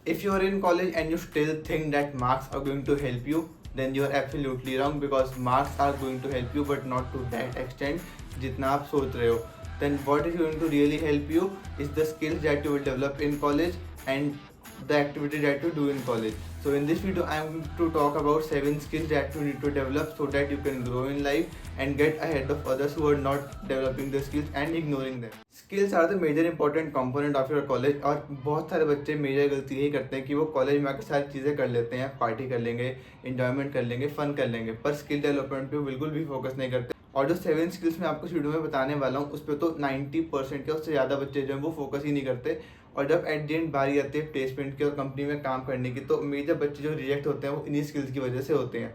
If you are in college and you still think that marks are going to help you, then you are absolutely wrong, because marks are going to help you but not to that extent जितना आप सोच रहे हो. Then what is going to really help you is the skills that you will develop in college and the activity that you do in college. So in this video I am going to talk about 7 skills that you need to develop so that you can grow in life and get ahead of others who are not developing the skills and ignoring them. Skills are the major important component of your college. और बहुत सारे बच्चे major गलती यही करते हैं कि वो कॉलेज में आकर सारी चीज़ें कर लेते हैं, पार्टी कर लेंगे, इंजॉयमेंट कर लेंगे, फन कर लेंगे, पर स्किल डेवलपमेंट पे बिल्कुल भी फोकस नहीं करते. और जो 7 स्किल्स मैं आपको इस वीडियो में बताने वाला हूँ उस पर तो 90% के उससे ज़्यादा बच्चे जो हैं वो फोकस ही नहीं करते. और जब एट द एंड बारी आती है प्लेसमेंट की और कंपनी में काम करने की, तो मेजर बच्चे जो रिजेक्ट होते हैं वो इन्हीं स्किल्स की वजह से होते हैं.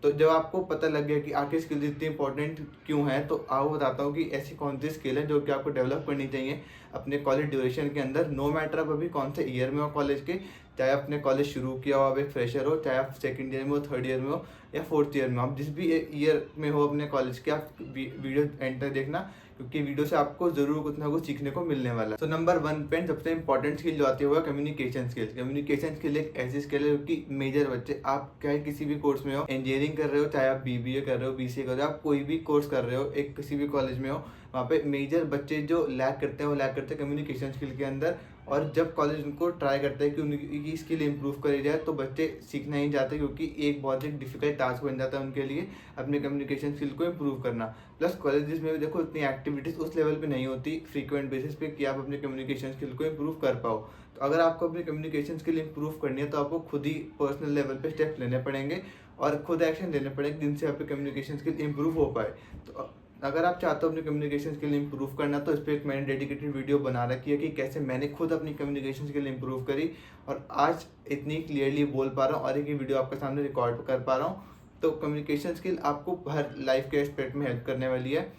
तो जब आपको पता लग गया कि आखिर स्किल्स इतनी इंपॉर्टेंट क्यों है, तो आपको बताता हूँ कि ऐसी कौन सी स्किल है जो कि आपको डेवलप करनी चाहिए अपने कॉलेज ड्यूरेशन के अंदर. नो मैटर आप अभी कौन से ईयर में हो कॉलेज के, चाहे आपने कॉलेज शुरू किया हो, आप एक फ्रेशर हो, चाहे आप सेकंड ईयर में हो, थर्ड ईयर में हो या फोर्थ ईयर में हो, आप जिस भी ईयर में हो अपने कॉलेज के, आप वीडियो एंड तक देखना, क्योंकि वीडियो से आपको जरूर कुछ ना कुछ सीखने को मिलने वाला है. तो नंबर 1 पे सबसे इंपॉर्टेंट स्किल जो आती है वो है कम्युनिकेशन स्किल्स. कम्युनिकेशन स्किल एक ऐसी स्किल है जो कि मेजर बच्चे, आप चाहे किसी भी कोर्स में हो, इंजीनियरिंग कर रहे हो, चाहे आप बीबीए कर रहे हो, बीसीए कर रहे हो, आप कोई भी कोर्स कर रहे हो, एक किसी भी कॉलेज में हो, वहाँ पे मेजर बच्चे जो लैक करते हैं वो लैक करते हैं कम्युनिकेशन स्किल के अंदर. और जब कॉलेज उनको ट्राई करते हैं कि उनकी स्किल इंप्रूव करी जाए, तो बच्चे सीखना ही चाहते हैं, क्योंकि एक बहुत ही डिफिकल्ट टास्क बन जाता है उनके लिए अपने कम्युनिकेशन स्किल को इम्प्रूव करना. प्लस कॉलेजेस में भी देखो इतनी एक्टिविटीज़ उस लेवल पे नहीं होती फ्रीक्वेंट बेसिस पे कि आप अपने कम्युनिकेशन स्किल को इम्प्रूव कर पाओ. तो अगर आपको अपनी कम्युनिकेशन स्किल इम्प्रूव करनी है तो आपको खुद ही पर्सनल लेवल पे स्टेप्स लेने पड़ेंगे और खुद एक्शन लेने पड़ेंगे जिनसे आपकी कम्युनिकेशन स्किल इम्प्रूव हो पाए. तो अगर आप चाहते हो अपनी कम्युनिकेशन स्किल इंप्रूव करना, तो इस पर एक मैंने डेडिकेटेड वीडियो बना रखी है कि कैसे मैंने खुद अपनी कम्युनिकेशन स्किल इंप्रूव करी और आज इतनी क्लियरली बोल पा रहा हूँ और एक ही वीडियो आपके सामने रिकॉर्ड कर पा रहा हूँ. तो कम्युनिकेशन स्किल आपको हर लाइफ के एस्पेक्ट में हेल्प करने वाली है.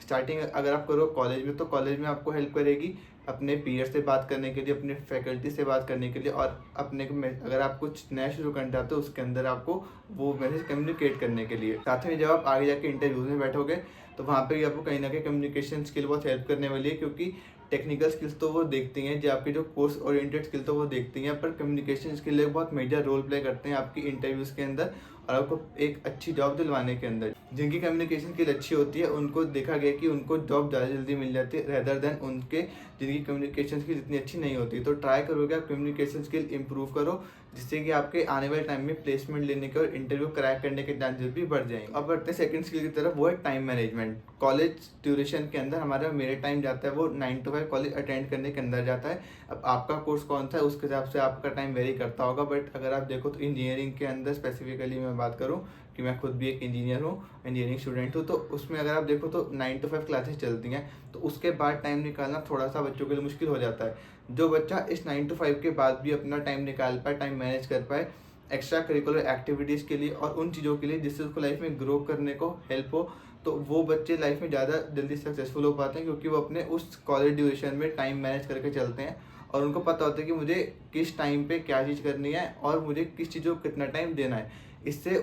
स्टार्टिंग अगर आप करो कॉलेज में, तो कॉलेज में आपको हेल्प करेगी अपने पीयर से बात करने के लिए, अपने फैकल्टी से बात करने के लिए, और अपने अगर आप कुछ नया शुरू करना चाहते हो उसके अंदर आपको वो मैसेज कम्युनिकेट करने के लिए. साथ में जब आप आगे जाके इंटरव्यूज में बैठोगे तो वहाँ पे भी आपको कहीं ना कहीं कम्युनिकेशन स्किल बहुत हेल्प करने वाली है, क्योंकि टेक्निकल स्किल्स तो वो देखती हैं, जो आपके जो कोर्स ओरिएंटेड स्किल तो वो देखती हैं, पर कम्युनिकेशन स्किल एक बहुत मेजर रोल प्ले करते हैं आपकी इंटरव्यूज़ के अंदर और आपको एक अच्छी जॉब दिलवाने के अंदर. जिनकी कम्युनिकेशन स्किल अच्छी होती है उनको देखा गया कि उनको जॉब ज़्यादा जल्दी मिल जाती है रेदर देन उनके जिनकी कम्युनिकेशन स्किल इतनी अच्छी नहीं होती. तो ट्राई करोगे आप कम्युनिकेशन स्किल इंप्रूव करो, जिससे कि आपके आने वाले टाइम में प्लेसमेंट लेने के और इंटरव्यू क्रैक करने के चांसेस भी बढ़ जाएंगे. अब बढ़ते हैं सेकंड स्किल की तरफ, वो है टाइम मैनेजमेंट. कॉलेज ड्यूरेशन के अंदर हमारा मेरे टाइम जाता है वो 9 to 5 कॉलेज अटेंड करने के अंदर जाता है. अब आपका कोर्स कौन सा है उसके हिसाब से आपका टाइम वेरी करता होगा, बट अगर आप देखो तो इंजीनियरिंग के अंदर स्पेसिफिकली मैं बात करूँ कि मैं खुद भी एक इंजीनियर हूँ, इंजीनियरिंग स्टूडेंट हूँ, तो उसमें अगर आप देखो तो 9 to 5 क्लासेस चलती हैं, तो उसके बाद टाइम निकालना थोड़ा सा बच्चों के लिए मुश्किल हो जाता है. जो बच्चा इस 9 to 5 के बाद भी अपना टाइम निकाल पाए, टाइम मैनेज कर पाए एक्स्ट्रा करिकुलर एक्टिविटीज़ के लिए और उन चीज़ों के लिए जिससे उसको लाइफ में ग्रो करने को हेल्प हो, तो वो बच्चे लाइफ में ज़्यादा जल्दी सक्सेसफुल हो पाते हैं, क्योंकि वो अपने उस कॉलेज ड्यूरेशन में टाइम मैनेज करके चलते हैं और उनको पता होता है कि मुझे किस टाइम पे क्या चीज़ करनी है और मुझे किस चीज़ को कितना टाइम देना है. इससे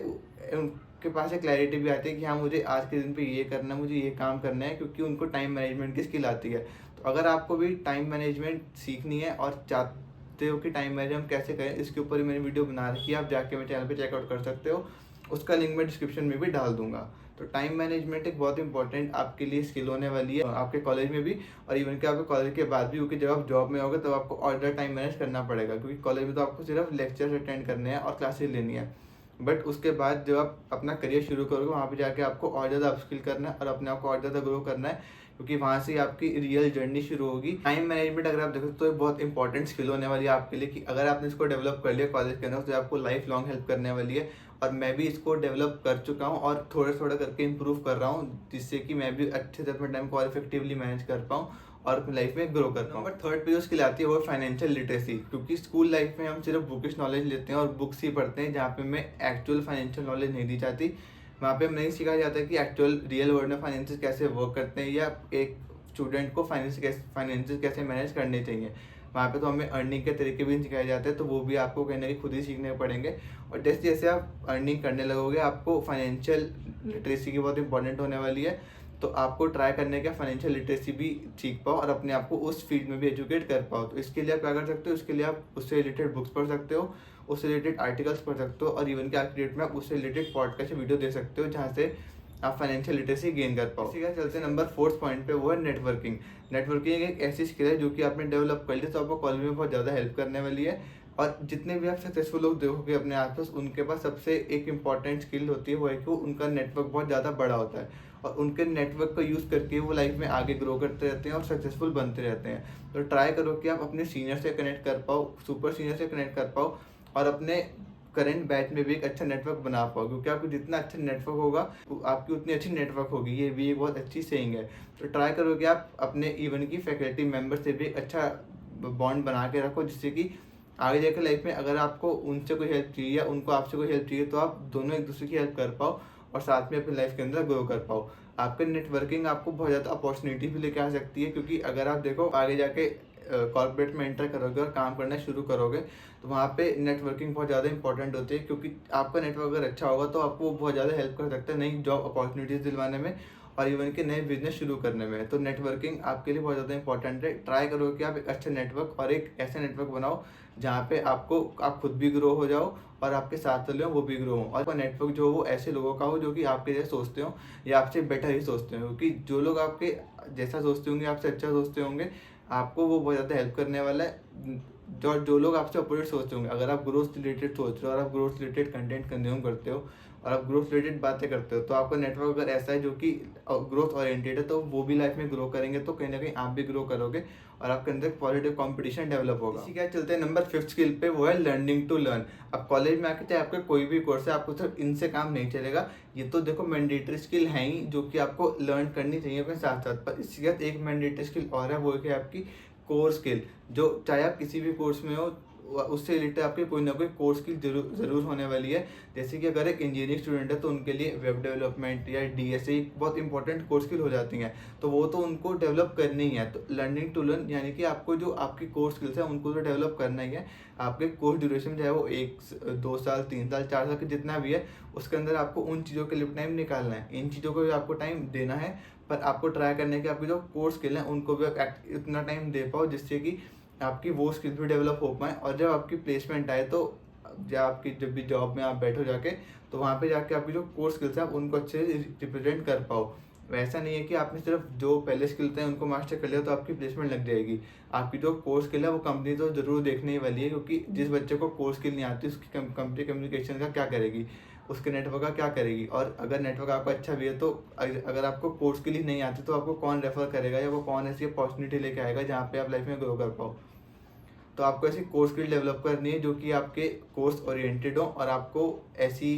उनके पास एक क्लैरिटी भी आती है कि हाँ मुझे आज के दिन पे ये करना है, मुझे ये काम करना है, क्योंकि उनको टाइम मैनेजमेंट की स्किल आती है. तो अगर आपको भी टाइम मैनेजमेंट सीखनी है और चाहते हो कि टाइम मैनेजमेंट कैसे करें, इसके ऊपर ही मैंने वीडियो बना रखी है, आप जाके मेरे चैनल पे चेकआउट कर सकते हो, उसका लिंक मैं डिस्क्रिप्शन में भी डाल दूंगा. तो टाइम मैनेजमेंट एक बहुत इंपॉर्टेंट आपके लिए स्किल होने वाली है आपके कॉलेज में भी और इवन के आपके कॉलेज के बाद भी, क्योंकि जब आप जॉब में होगे तब आपको और ज़्यादा टाइम मैनेज करना पड़ेगा, क्योंकि कॉलेज में तो आपको सिर्फ लेक्चर्स अटेंड करने हैं और क्लासेस लेनी है, बट उसके बाद जब आप अपना करियर शुरू करोगे वहाँ पे जाके आपको और ज़्यादा अपस्किल करना है और अपने आप को और ज़्यादा ग्रो करना है, क्योंकि वहाँ से आपकी रियल जर्नी शुरू होगी. टाइम मैनेजमेंट अगर आप देखो तो एक बहुत इंपॉर्टेंट स्किल होने वाली है आपके लिए, कि अगर आपने इसको डेवलप कर लिया कॉलेज के अंदर तो आपको लाइफ लॉन्ग हेल्प करने वाली है. और मैं भी इसको डेवलप कर चुका हूँ और थोड़ा थोड़ा करके इम्प्रूव कर रहा हूँ, जिससे कि मैं भी अच्छे से अपने टाइम को और इफेक्टिवली मैनेज कर पाऊँ और अपनी लाइफ में ग्रो कर पाऊँ. नंबर 3 पे जो स्किल आती है वो फाइनेंशियल लिटरेसी, क्योंकि स्कूल लाइफ में हम सिर्फ बुकिश नॉलेज लेते हैं और बुक्स ही पढ़ते हैं, जहाँ पे हमें एक्चुअल फाइनेंशियल नॉलेज नहीं दी जाती. वहाँ पे हमें नहीं सिखाया जाता कि एक्चुअल रियल वर्ल्ड में फाइनेंसेस कैसे वर्क करते हैं या एक स्टूडेंट को फाइनेंसेस कैसे मैनेज करने चाहिए. वहाँ पे तो हमें अर्निंग के तरीके भी सिखाए जाते हैं, तो वो भी आपको कहीं ना कहीं खुद ही सीखने पड़ेंगे. और जैसे जैसे आप अर्निंग करने लगोगे आपको फाइनेंशियल लिटरेसी की बहुत इंपॉर्टेंट होने वाली है. तो आपको ट्राई करने का फाइनेंशियल लिटरेसी भी सीख पाओ और अपने आप को उस फील्ड में भी एजुकेट कर पाओ। तो इसके लिए आप क्या कर सकते हो, इसके लिए आप उससे रिलेटेड बुक्स पढ़ सकते हो, उससे रिलेटेड आर्टिकल्स पढ़ सकते हो, और इवन के आज की डेट में आप उससे रिलेटेड पॉडकास्ट वीडियो देख सकते हो जहाँ से आप फाइनेंशियल लिटरेसी गेन कर पाओ। इसी का चलते नंबर 4th पॉइंट पे, वो है नेटवर्किंग। नेटवर्किंग एक ऐसी स्किल है जो कि आपने डेवलप कर ली तो आपको कॉलेज में बहुत ज़्यादा हेल्प करने वाली है। और जितने भी आप सक्सेसफुल लोग देखोगे अपने आसपास, उनके पास सबसे एक इम्पॉर्टेंट स्किल होती है, वो है कि उनका नेटवर्क बहुत ज़्यादा बड़ा होता है और उनके नेटवर्क को यूज़ करके वो लाइफ में आगे ग्रो करते रहते हैं और सक्सेसफुल बनते रहते हैं। तो ट्राई करो कि आप अपने सीनियर से कनेक्ट कर पाओ, सुपर सीनियर से कनेक्ट कर पाओ और अपने करंट बैच में भी एक अच्छा नेटवर्क बना पाओ, क्योंकि आपको जितना अच्छा नेटवर्क होगा आपकी उतनी अच्छी नेटवर्क होगी। ये भी एक बहुत अच्छी सेइंग है। तो ट्राई करो कि आप अपने इवन की फैकल्टी मेंबर से भी एक अच्छा बॉन्ड बना के रखो, जिससे कि आगे जाकर लाइफ में अगर आपको उनसे कोई हेल्प चाहिए या उनको आपसे कोई हेल्प चाहिए तो आप दोनों एक दूसरे की हेल्प कर पाओ और साथ में अपनी लाइफ के अंदर ग्रो कर पाओ। आपके नेटवर्किंग आपको बहुत ज़्यादा अपॉर्चुनिटी भी लेके आ सकती है, क्योंकि अगर आप देखो आगे जाके कॉर्पोरेट में एंटर करोगे और काम करना शुरू करोगे तो वहाँ पे नेटवर्किंग बहुत ज़्यादा इंपॉर्टेंट होती है, क्योंकि आपका नेटवर्क अगर अच्छा होगा तो आपको बहुत ज़्यादा हेल्प कर सकता है नई जॉब अपॉर्चुनिटीज़ दिलवाने में और इवन के नए बिजनेस शुरू करने में। तो नेटवर्किंग आपके लिए बहुत ज़्यादा इंपॉर्टेंट है। ट्राई करो कि आप एक अच्छा नेटवर्क और एक ऐसा नेटवर्क बनाओ जहाँ पे आप खुद भी ग्रो हो जाओ और आपके साथ वाले वो भी ग्रो हो, और नेटवर्क जो वो ऐसे लोगों का हो जो कि आपके जैसे सोचते हो या आपसे बेटर ही सोचते हो, क्योंकि जो लोग आपके जैसा सोचते होंगे, आपसे अच्छा सोचते होंगे, आपको वो बहुत ज़्यादा हेल्प करने वाला है। जो लोग आपसे अपोजिट सोचते होंगे, अगर आप ग्रोथ रिलेटेड सोच रहे हो और आप ग्रोथ रिलेटेड कंटेंट कंज्यूम करते हो और आप ग्रोथ रिलेटेड बातें करते हो, तो आपका नेटवर्क अगर ऐसा है जो कि ग्रोथ ओरिएंटेड है, तो वो भी लाइफ में ग्रो करेंगे, तो कहीं ना कहीं आप भी ग्रो करोगे और आपके अंदर पॉजिटिव कंपटीशन डेवलप होगा। इसी के चलते हैं नंबर 5th स्किल पे, वो है लर्निंग टू लर्न। अब कॉलेज में आके चाहे आपका कोई भी कोर्स है, आपको सिर्फ इनसे काम नहीं चलेगा। ये तो देखो मैंडेटरी स्किल है ही जो कि आपको लर्न करनी चाहिए अपने साथ साथ, पर इसके साथ एक मैंडेटरी स्किल और है, वो है आपकी कोर स्किल। जो चाहे आप किसी भी कोर्स में हो, उससे रिलेटेड आपके कोई ना कोई कोर्स स्किल जरूर होने वाली है। जैसे कि अगर एक इंजीनियरिंग स्टूडेंट है तो उनके लिए वेब डेवलपमेंट या डीएसए बहुत इंपॉर्टेंट कोर्स स्किल हो जाती हैं, तो वो तो उनको डेवलप करनी ही है। तो लर्निंग टू लर्न यानी कि आपको जो आपकी कोर्स स्किल्स है उनको तो डेवलप करना ही है। आपके कोर्स ड्यूरेशन चाहे वो 1-2 साल 3 साल 4 साल जितना भी है, उसके अंदर आपको उन चीज़ों के लिए टाइम निकालना है, इन चीज़ों को भी आपको टाइम देना है। पर आपको ट्राई करने के आपकी जो कोर्स स्किल है उनको भी आप इतना टाइम दे पाओ जिससे कि आपकी वो स्किल भी डेवलप हो पाए, और जब आपकी प्लेसमेंट आए तो जब भी जॉब में आप बैठो जाके, तो वहाँ पे जाके आपकी जो कोर स्किल्स हैं उनको अच्छे से रिप्रेजेंट कर पाओ। वैसा नहीं है कि आपने सिर्फ जो पहले स्किल्स हैं उनको मास्टर कर लिया तो आपकी प्लेसमेंट लग जाएगी। आपकी जो कोर स्किल है वो कंपनी तो जरूर देखने ही वाली है, क्योंकि जिस बच्चे को कोर स्किल नहीं आती उसकी कंपनी कम्युनिकेशन का क्या करेगी, उसके नेटवर्क का क्या करेगी। और अगर नेटवर्क आपका अच्छा भी है तो अगर आपको कोर स्किल ही नहीं आती तो आपको कौन रेफर करेगा या वो कौन ऐसी अपॉर्चुनिटी लेके आएगा जहाँ पे आप लाइफ में ग्रो कर पाओ। तो आपको ऐसी कोर स्किल डेवलप करनी है जो कि आपके कोर्स ओरिएंटेड हो और आपको ऐसी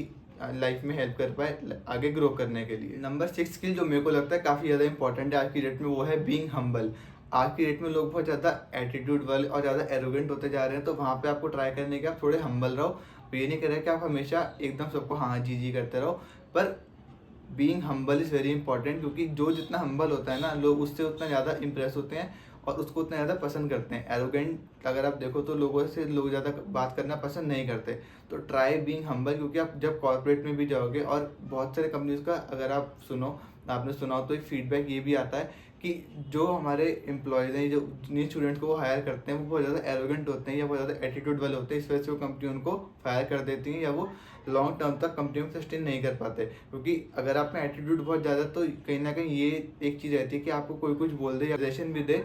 लाइफ में हेल्प कर पाए आगे ग्रो करने के लिए। नंबर 6 स्किल जो मेरे को लगता है काफ़ी ज़्यादा इंपॉर्टेंट है आज की डेट में, वो है बीइंग हम्बल। आज की डेट में लोग बहुत ज़्यादा एटीट्यूड वाले और ज़्यादा एरोगेंट होते जा रहे हैं, तो वहाँ पे आपको ट्राई करने के आप थोड़े हम्बल रहो। ये नहीं कर रहे कि आप हमेशा एकदम सबको हाँ जी करते रहो, पर being humble is very important, क्योंकि जो जितना हम्बल होता है ना, लोग उससे उतना ज़्यादा इंप्रेस होते हैं और उसको उतना ज़्यादा पसंद करते हैं। एरोगेंट अगर आप देखो तो लोगों से लोग ज़्यादा बात करना पसंद नहीं करते। तो ट्राई बीइंग हम्बल, क्योंकि आप जब कॉर्पोरेट में भी जाओगे और बहुत सारे कंपनीज का अगर आपने सुना हो तो एक फीडबैक ये भी आता है कि जो हमारे एम्प्लॉयज़ हैं, जो न्यू स्टूडेंट को वो हायर करते हैं, वो बहुत ज़्यादा एरोगेंट होते हैं या बहुत ज़्यादा एटीट्यूड वाले होते हैं। इस वजह से वो कंपनी उनको फायर कर देती है या वो लॉन्ग टर्म तक कंपनी में सस्टेन नहीं कर पाते। क्योंकि अगर आप में एटीट्यूड बहुत ज़्यादा, तो कहीं ना कहीं ये एक चीज़ रहती है कि आपको कोई कुछ बोल दे या सजेशन भी दे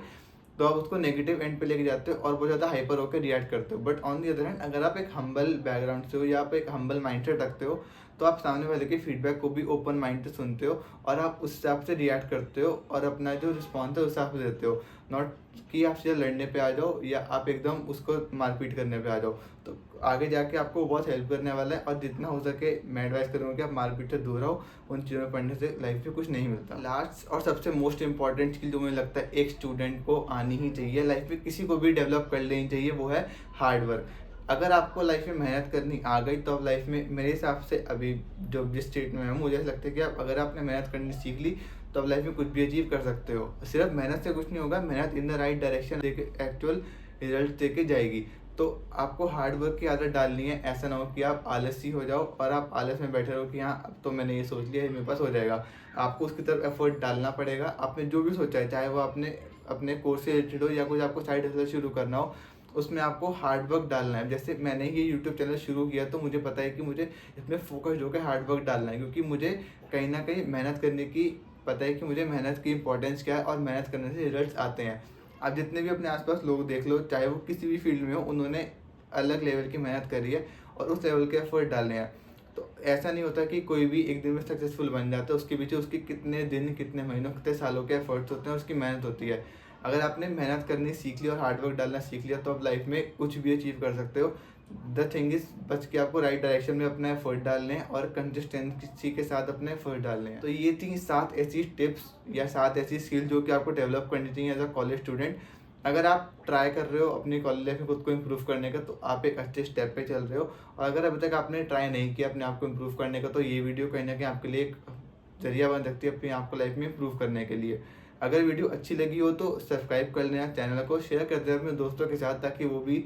तो आप उसको नेगेटिव एंड पे लेके जाते हो और बहुत ज़्यादा हाइपर होकर रिएक्ट करते हो। But on the other hand, अगर आप एक हम्बल बैकग्राउंड से हो या आप एक हम्बल माइंडसेट रखते हो, तो आप सामने वाले के फीडबैक को भी ओपन माइंड से सुनते हो और आप उस हिसाब से रिएक्ट करते हो और अपना जो रिस्पॉन्स है उस हिसाब से देते हो। नॉट कि आप सीधा लड़ने पे आ जाओ या आप एकदम उसको मारपीट करने पे आ जाओ। तो आगे जाके आपको बहुत हेल्प करने वाला है, और जितना हो सके मैं एडवाइस करूँगा कि आप मारपीट से दूर रहो। उन चीज़ों में पढ़ने से लाइफ में कुछ नहीं मिलता। लास्ट और सबसे मोस्ट इंपॉर्टेंट स्किल जो मुझे लगता है एक स्टूडेंट को आनी ही चाहिए, लाइफ में किसी को भी डेवलप कर लेनी चाहिए, वो है हार्ड वर्क। अगर आपको लाइफ में मेहनत करनी आ गई तो आप लाइफ में, मेरे हिसाब से अभी जो जिस स्टेट में हूँ, मुझे ऐसा लगता है कि अगर आपने मेहनत करनी सीख ली तो आप लाइफ में कुछ भी अचीव कर सकते हो। सिर्फ मेहनत से कुछ नहीं होगा, मेहनत इन द राइट डायरेक्शन देके एक्चुअल रिजल्ट देके जाएगी। तो आपको हार्ड वर्क की आदत डालनी है। ऐसा ना हो कि आप आलसी हो जाओ और आप आलस में बैठे रहो कि हाँ अब तो मैंने ये सोच लिया, ये मेरे पास हो जाएगा। आपको उसकी तरफ एफर्ट डालना पड़ेगा। आपने जो भी सोचा है, चाहे वो आपने अपने कोर्स से रिलेटेड हो या कुछ आपको साइड हसल शुरू करना हो, उसमें आपको हार्ड वर्क डालना है। जैसे मैंने ये यूट्यूब चैनल शुरू किया तो मुझे पता है कि मुझे इसमें फोकस्ड होकर हार्ड वर्क डालना है, क्योंकि मुझे कहीं ना कहीं मेहनत करने की पता है कि मुझे मेहनत की इंपॉर्टेंस क्या है और मेहनत करने से रिजल्ट्स आते हैं। आप जितने भी अपने आसपास लोग देख लो, चाहे वो किसी भी फील्ड में हो, उन्होंने अलग लेवल की मेहनत करी है और उस लेवल के एफर्ट डाले हैं। तो ऐसा नहीं होता कि कोई भी एक दिन में सक्सेसफुल बन जाता है, उसके पीछे उसके कितने दिन, कितने महीनों, कितने सालों के एफर्ट्स होते हैं, उसकी मेहनत होती है। अगर आपने मेहनत करनी सीख ली और हार्ड वर्क डालना सीख लिया तो आप लाइफ में कुछ भी अचीव कर सकते हो। द थिंग इज बस कि आपको राइट डायरेक्शन में अपना एफर्ट डालने हैं और कंसिस्टेंसी के साथ अपने एफर्ट डालने हैं। तो ये थी 7 ऐसी टिप्स या 7 ऐसी स्किल जो कि आपको डेवलप करनी चाहिए एज अ कॉलेज स्टूडेंट। अगर आप ट्राई कर रहे हो अपनी कॉलेज लाइफ में खुद को इम्प्रूव करने का, तो आप एक अच्छे स्टेप पे चल रहे हो। और अगर अभी तक आपने ट्राई नहीं किया अपने आप को इम्प्रूव करने का, तो ये वीडियो कहीं ना कहीं आपके लिए एक जरिया बन सकती है अपने आप को लाइफ में इम्प्रूव करने के लिए। अगर वीडियो अच्छी लगी हो तो सब्सक्राइब कर लेना चैनल को, शेयर कर देना अपने दोस्तों के साथ, ताकि वो भी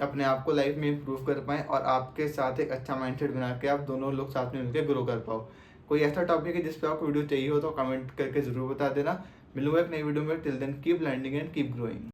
अपने आप को लाइफ में इम्प्रूव कर पाएँ और आपके साथ एक अच्छा माइंडसेट बना के आप दोनों लोग साथ में मिलकर ग्रो कर पाओ। कोई ऐसा टॉपिक है जिस पर आपको वीडियो चाहिए हो तो कमेंट करके ज़रूर बता देना। मिलूंगा एक नई वीडियो में। Till then keep learning and keep growing.